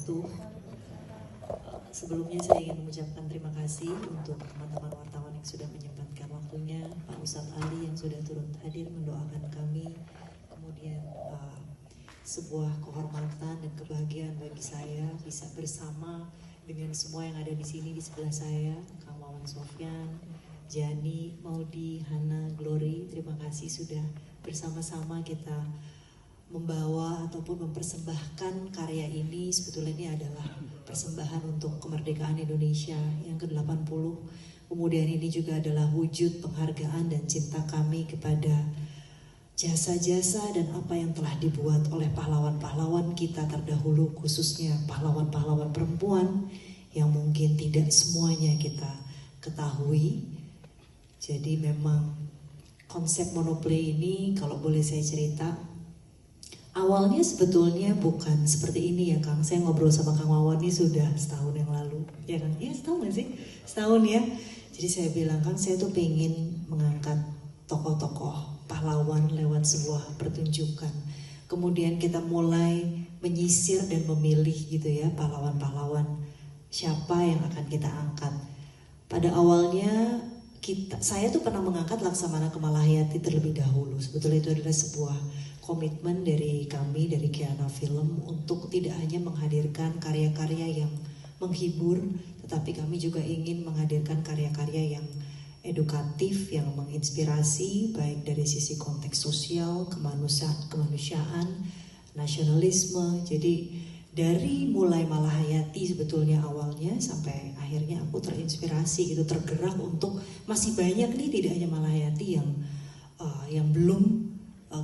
Swastiastu. Sebelumnya saya ingin mengucapkan terima kasih untuk teman-teman wartawan yang sudah menyempatkan waktunya, Pak Ustadz Ali yang sudah turut hadir mendoakan kami, kemudian sebuah kehormatan dan kebahagiaan bagi saya bisa bersama dengan semua yang ada di sini di sebelah saya, Kang Wawan Sofyan, Jani, Maudi, Hana, Glory. Terima kasih sudah bersama-sama kita membawa ataupun mempersembahkan karya ini. Sebetulnya ini adalah persembahan untuk kemerdekaan Indonesia yang ke-80. Kemudian ini juga adalah wujud penghargaan dan cinta kami kepada jasa-jasa dan apa yang telah dibuat oleh pahlawan-pahlawan kita terdahulu, khususnya pahlawan-pahlawan perempuan yang mungkin tidak semuanya kita ketahui. Jadi memang konsep monoplay ini kalau boleh saya cerita, awalnya sebetulnya bukan seperti ini ya Kang. Saya ngobrol sama Kang Wawan ini sudah setahun yang lalu, ya Kang? Iya setahun gak sih? Setahun ya. Jadi saya bilang, Kang, saya tuh pengen mengangkat tokoh-tokoh pahlawan lewat sebuah pertunjukan. Kemudian kita mulai menyisir dan memilih gitu ya pahlawan-pahlawan siapa yang akan kita angkat. Pada awalnya saya tuh pernah mengangkat Laksamana Kemalahayati terlebih dahulu. Sebetulnya itu adalah sebuah komitmen dari kami, dari Kiana Film, untuk tidak hanya menghadirkan karya-karya yang menghibur, tetapi kami juga ingin menghadirkan karya-karya yang edukatif, yang menginspirasi, baik dari sisi konteks sosial, kemanusiaan, nasionalisme. Jadi dari mulai Malahayati sebetulnya awalnya sampai akhirnya aku terinspirasi gitu, tergerak untuk masih banyak nih, tidak hanya Malahayati yang belum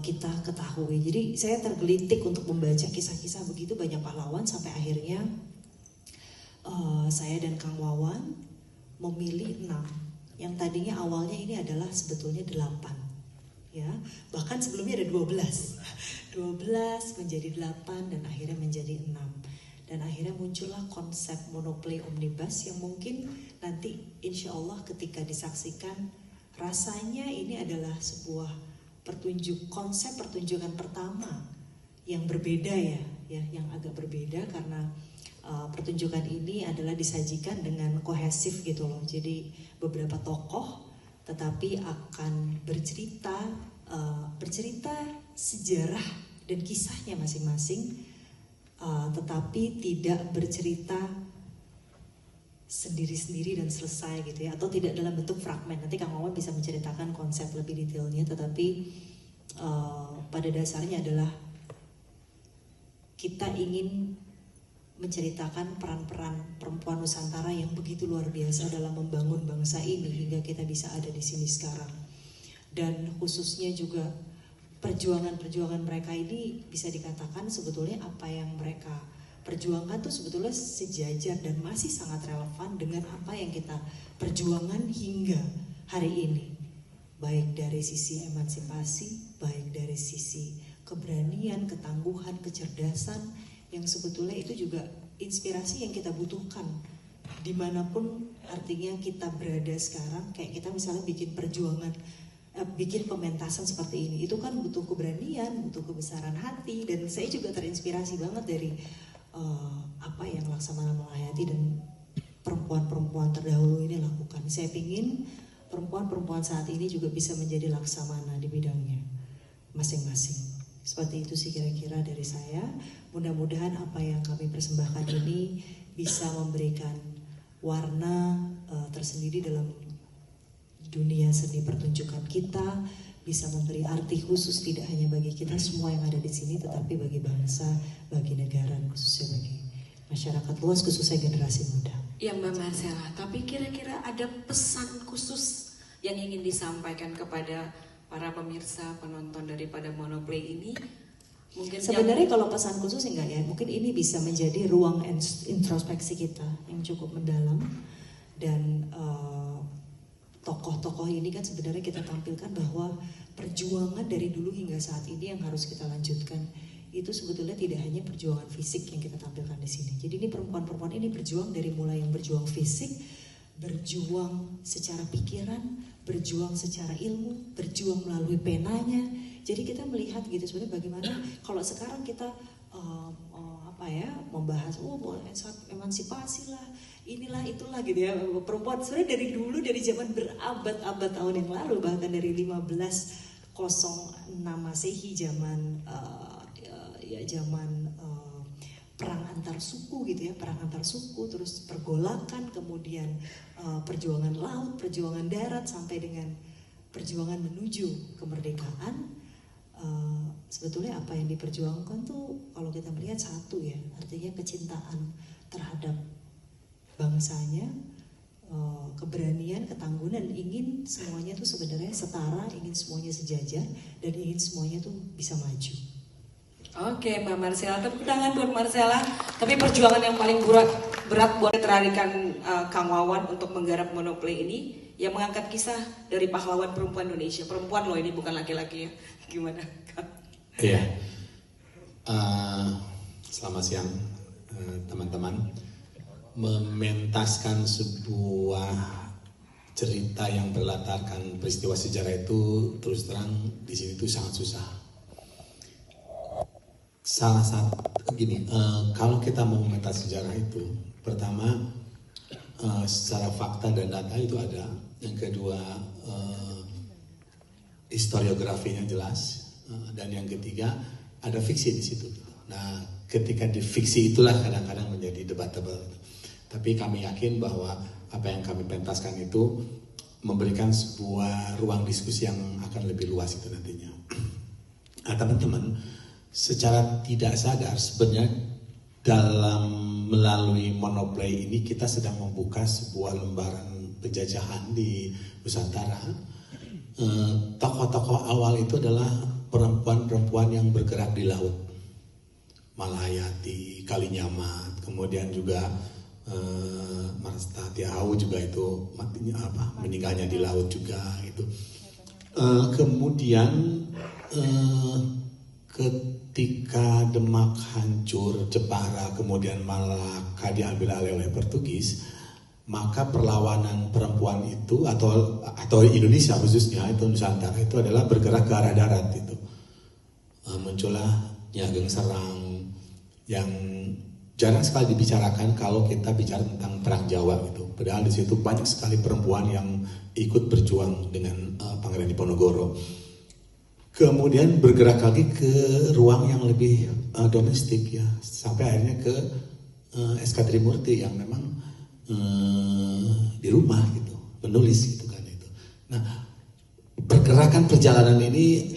kita ketahui. Jadi saya tergelitik untuk membaca kisah-kisah begitu banyak pahlawan sampai akhirnya saya dan Kang Wawan memilih 6. Yang tadinya awalnya ini adalah sebetulnya 8. Ya, bahkan sebelumnya ada 12 menjadi 8 dan akhirnya menjadi 6. Dan akhirnya muncullah konsep monoplay omnibus yang mungkin nanti insya Allah ketika disaksikan rasanya ini adalah sebuah konsep pertunjukan pertama yang berbeda ya, yang agak berbeda karena pertunjukan ini adalah disajikan dengan kohesif gitu loh. Jadi beberapa tokoh tetapi akan bercerita sejarah dan kisahnya masing-masing, tetapi tidak bercerita sendiri-sendiri dan selesai gitu ya, atau tidak dalam bentuk fragmen. Nanti Kang Wawan bisa menceritakan konsep lebih detailnya, tetapi pada dasarnya adalah kita ingin menceritakan peran-peran perempuan Nusantara yang begitu luar biasa dalam membangun bangsa ini hingga kita bisa ada di sini sekarang. Dan khususnya juga perjuangan-perjuangan mereka ini bisa dikatakan sebetulnya apa yang mereka perjuangkan tuh sebetulnya sejajar dan masih sangat relevan dengan apa yang kita perjuangan hingga hari ini. Baik dari sisi emansipasi, baik dari sisi keberanian, ketangguhan, kecerdasan, yang sebetulnya itu juga inspirasi yang kita butuhkan dimanapun artinya kita berada sekarang. Kayak kita misalnya bikin perjuangan, bikin pementasan seperti ini, itu kan butuh keberanian, butuh kebesaran hati. Dan saya juga terinspirasi banget dari apa yang Laksamana Malahayati dan perempuan-perempuan terdahulu ini lakukan. Saya ingin perempuan-perempuan saat ini juga bisa menjadi laksamana di bidangnya masing-masing. Seperti itu sih kira-kira dari saya. Mudah-mudahan apa yang kami persembahkan ini bisa memberikan warna tersendiri dalam dunia seni pertunjukan kita, bisa memberi arti khusus tidak hanya bagi kita semua yang ada di sini, tetapi bagi bangsa, bagi negara, khususnya bagi masyarakat luas, khususnya generasi muda. Ya Mbak Marcella, tapi kira-kira ada pesan khusus yang ingin disampaikan kepada para pemirsa, penonton daripada Monoplay ini? Mungkin sebenarnya kalau pesan khusus enggak ya, mungkin ini bisa menjadi ruang introspeksi kita yang cukup mendalam. Dan tokoh-tokoh ini kan sebenarnya kita tampilkan bahwa perjuangan dari dulu hingga saat ini yang harus kita lanjutkan itu sebetulnya tidak hanya perjuangan fisik yang kita tampilkan di sini. Jadi ini perempuan-perempuan ini berjuang dari mulai yang berjuang fisik, berjuang secara pikiran, berjuang secara ilmu, berjuang melalui penanya. Jadi kita melihat gitu sebenarnya bagaimana kalau sekarang kita membahas emansipasi lah, inilah itulah gitu ya, perempuan sebenarnya dari dulu, dari zaman berabad-abad tahun yang lalu, bahkan dari 1506 Masehi, zaman perang antar suku gitu ya, perang antar suku, terus pergolakan, kemudian perjuangan laut, perjuangan darat, sampai dengan perjuangan menuju kemerdekaan. Sebetulnya apa yang diperjuangkan tuh kalau kita melihat satu ya, artinya kecintaan terhadap bangsanya, keberanian, ketangguhan, ingin semuanya tuh sebenarnya setara, ingin semuanya sejajar, dan ingin semuanya tuh bisa maju. Oke, Mbak Marcella, tepuk tangan buat Marcella. Tapi perjuangan yang paling berat buat teradikan Kang Wawan untuk menggarap Monoplay ini, yang mengangkat kisah dari pahlawan perempuan Indonesia. Perempuan loh ini, bukan laki-laki ya. Gimana, Kang? Iya. Selamat siang teman-teman. Mementaskan sebuah cerita yang berlatarkan peristiwa sejarah itu terus terang di sini tuh sangat susah. Salah satu gini, kalau kita mau mementas sejarah itu, pertama secara fakta dan data itu ada. Yang kedua historiografinya jelas, dan yang ketiga ada fiksi di situ. Nah, ketika di fiksi itulah kadang-kadang menjadi debatable. Tapi kami yakin bahwa apa yang kami pentaskan itu memberikan sebuah ruang diskusi yang akan lebih luas itu nantinya. Nah, teman-teman, secara tidak sadar sebenarnya dalam melalui Monoplay ini kita sedang membuka sebuah lembaran penjajahan di Nusantara. Tokoh-tokoh awal itu adalah perempuan-perempuan yang bergerak di laut, Malayati, Kalinyamat, kemudian juga Marstati Hau juga itu meninggalnya di laut juga itu. Kemudian ketika Demak hancur, Jepara, kemudian Malaka diambil alih oleh Portugis, maka perlawanan perempuan itu atau Indonesia khususnya itu Nusantara itu adalah bergerak ke arah darat itu. Muncullah Nyi Ageng Serang yang jarang sekali dibicarakan kalau kita bicara tentang perang Jawa gitu. Padahal di situ banyak sekali perempuan yang ikut berjuang dengan Pangeran Diponegoro. Kemudian bergerak lagi ke ruang yang lebih domestik ya, sampai akhirnya ke SK Trimurti yang memang di rumah gitu, menulis gitu kan itu. Nah, pergerakan perjalanan ini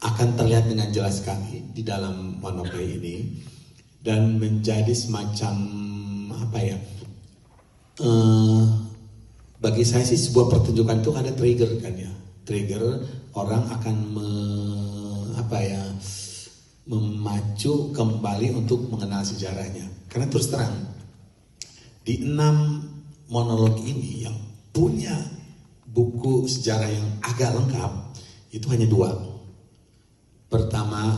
akan terlihat dengan jelas sekali di dalam Monoplay ini dan menjadi semacam bagi saya sih sebuah pertunjukan itu ada trigger kan ya. Trigger orang akan memacu kembali untuk mengenal sejarahnya. Karena terus terang di 6 monolog ini yang punya buku sejarah yang agak lengkap itu hanya 2. Pertama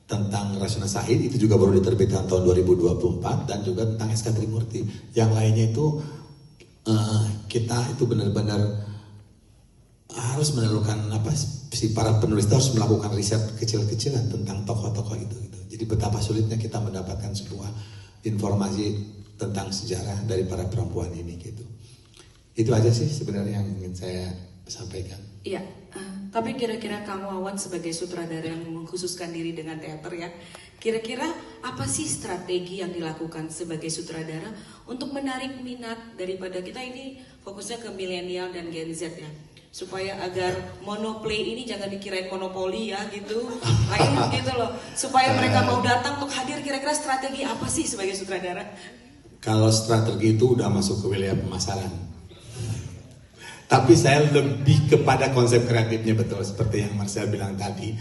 tentang Rasuna Said itu juga baru diterbitkan tahun 2024 dan juga tentang SK Trimurti. Yang lainnya itu kita itu benar-benar harus menemukan si para penulis itu harus melakukan riset kecil-kecilan tentang tokoh-tokoh itu gitu. Jadi betapa sulitnya kita mendapatkan sebuah informasi tentang sejarah dari para perempuan ini gitu. Itu aja sih sebenarnya yang ingin saya sampaikan. Iya, tapi kira-kira Kang Wawan sebagai sutradara yang mengkhususkan diri dengan teater ya, kira-kira apa sih strategi yang dilakukan sebagai sutradara untuk menarik minat daripada kita ini fokusnya ke milenial dan Gen Z ya, supaya agar Monoplay ini jangan dikirain monopoli ya gitu, lain gitu loh, supaya mereka mau datang untuk hadir. Kira-kira strategi apa sih sebagai sutradara? Kalau strategi itu udah masuk ke wilayah pemasaran. Tapi saya lebih kepada konsep kreatifnya, betul seperti yang Marcel bilang tadi.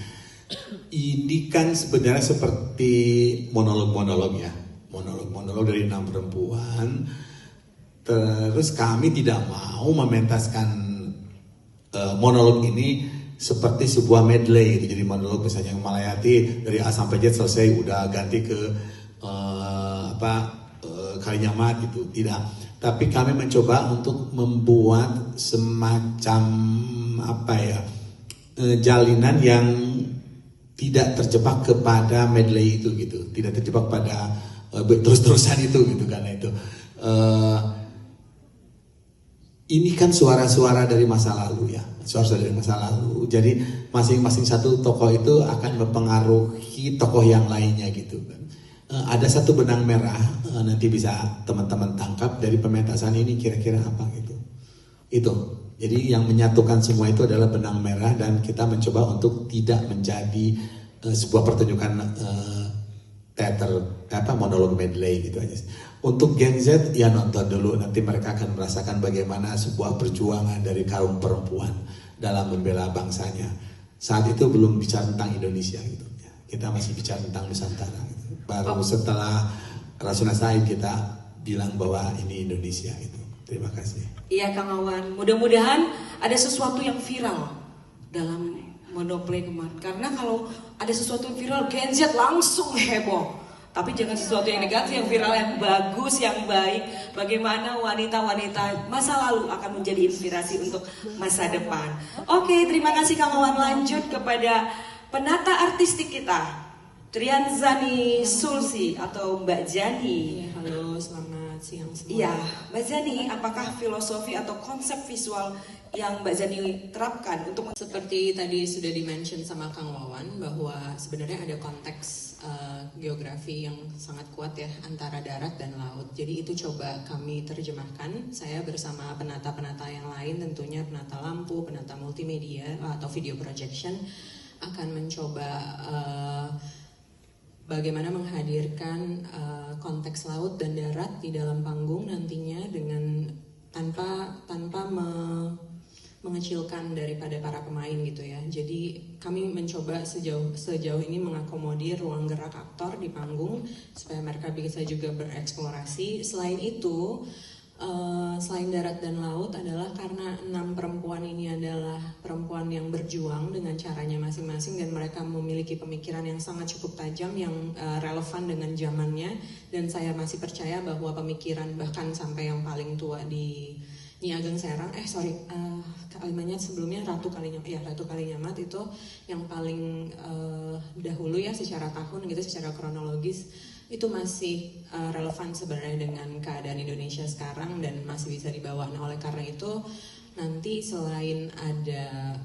Ini kan sebenarnya seperti monolog-monolog ya, monolog-monolog dari 6 perempuan. Terus kami tidak mau mementaskan monolog ini seperti sebuah medley gitu. Jadi monolog misalnya yang Malayati dari A sampai Z selesai udah ganti ke Kalinyamat gitu, tidak. Tapi kami mencoba untuk membuat semacam jalinan yang tidak terjebak kepada medley itu gitu, tidak terjebak pada terus-terusan itu gitu. Karena itu ini kan suara-suara dari masa lalu ya, suara-suara dari masa lalu. Jadi masing-masing satu tokoh itu akan mempengaruhi tokoh yang lainnya gitu kan. Ada satu benang merah, nanti bisa teman-teman tangkap dari pementasan ini kira-kira apa gitu. Itu. Jadi yang menyatukan semua itu adalah benang merah, dan kita mencoba untuk tidak menjadi sebuah pertunjukan teater monolog medley gitu aja. Untuk Gen Z ya nonton dulu, nanti mereka akan merasakan bagaimana sebuah perjuangan dari kaum perempuan dalam membela bangsanya. Saat itu belum bicara tentang Indonesia gitu. Kita masih bicara tentang Nusantara gitu. Baru setelah Rasuna Said kita bilang bahwa ini Indonesia gitu. Terima kasih. Iya Kang Wawan, mudah-mudahan ada sesuatu yang viral dalam Monoplay kemarin. Karena kalau ada sesuatu yang viral, Gen Z langsung heboh. Tapi jangan sesuatu yang negatif, yang viral, yang bagus, yang baik. Bagaimana wanita-wanita masa lalu akan menjadi inspirasi untuk masa depan. Oke, terima kasih Kang Wawan. Lanjut kepada penata artistik kita, Trianzani Sulsi atau Mbak Jani. Halo, selamat siang semua. Iya, Mbak Jani, apakah filosofi atau konsep visual yang Mbak Jani terapkan untuk Seperti tadi sudah di-mention sama Kang Wawan bahwa sebenarnya ada konteks geografi yang sangat kuat ya antara darat dan laut. Jadi itu coba kami terjemahkan. Saya bersama penata-penata yang lain, tentunya penata lampu, penata multimedia atau video projection, akan mencoba bagaimana menghadirkan konteks laut dan darat di dalam panggung nantinya dengan tanpa mengecilkan daripada para pemain gitu ya. Jadi kami mencoba sejauh ini mengakomodir ruang gerak aktor di panggung supaya mereka bisa juga bereksplorasi. Selain itu, selain darat dan laut adalah karena 6 perempuan ini adalah perempuan yang berjuang dengan caranya masing-masing, dan mereka memiliki pemikiran yang sangat cukup tajam yang relevan dengan zamannya, dan saya masih percaya bahwa pemikiran bahkan sampai yang paling tua di Nyi Ageng Serang, kalimatnya sebelumnya Ratu Kalinyamat itu yang paling dahulu ya secara tahun gitu, secara kronologis itu masih relevan sebenarnya dengan keadaan Indonesia sekarang dan masih bisa dibawa. Nah, oleh karena itu nanti selain ada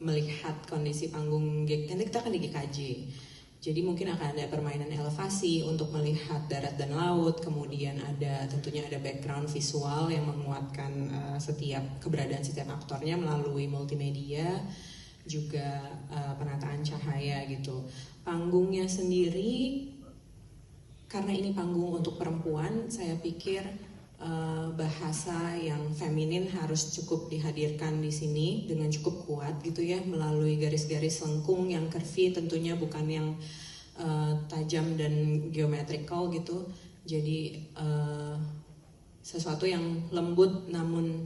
melihat kondisi panggung, nanti kita akan di GKJ. Jadi mungkin akan ada permainan elevasi untuk melihat darat dan laut, kemudian tentunya ada background visual yang menguatkan keberadaan setiap aktornya melalui multimedia, juga penataan cahaya gitu. Panggungnya sendiri, karena ini panggung untuk perempuan, saya pikir bahasa yang feminin harus cukup dihadirkan di sini dengan cukup kuat gitu ya, melalui garis-garis lengkung yang curvy, tentunya bukan yang tajam dan geometrical gitu. Jadi sesuatu yang lembut namun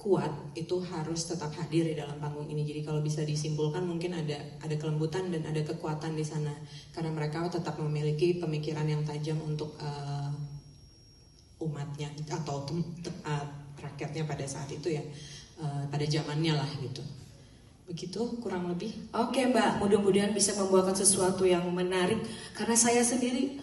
kuat itu harus tetap hadir di dalam panggung ini. Jadi kalau bisa disimpulkan mungkin ada kelembutan dan ada kekuatan di sana karena mereka tetap memiliki pemikiran yang tajam untuk umatnya atau rakyatnya pada saat itu ya, pada zamannya lah gitu. Begitu kurang lebih. Oke Mbak, mudah-mudahan bisa membawakan sesuatu yang menarik. Karena saya sendiri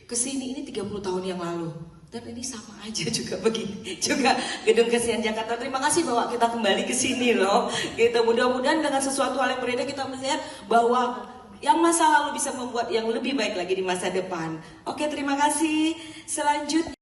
kesini ini 30 tahun yang lalu, dan ini sama aja juga begini, juga Gedung Kesenian Jakarta. Terima kasih bahwa kita kembali ke sini loh. Gitu. Mudah-mudahan dengan sesuatu hal yang berbeda kita melihat bahwa yang masa lalu bisa membuat yang lebih baik lagi di masa depan. Oke, terima kasih. Selanjutnya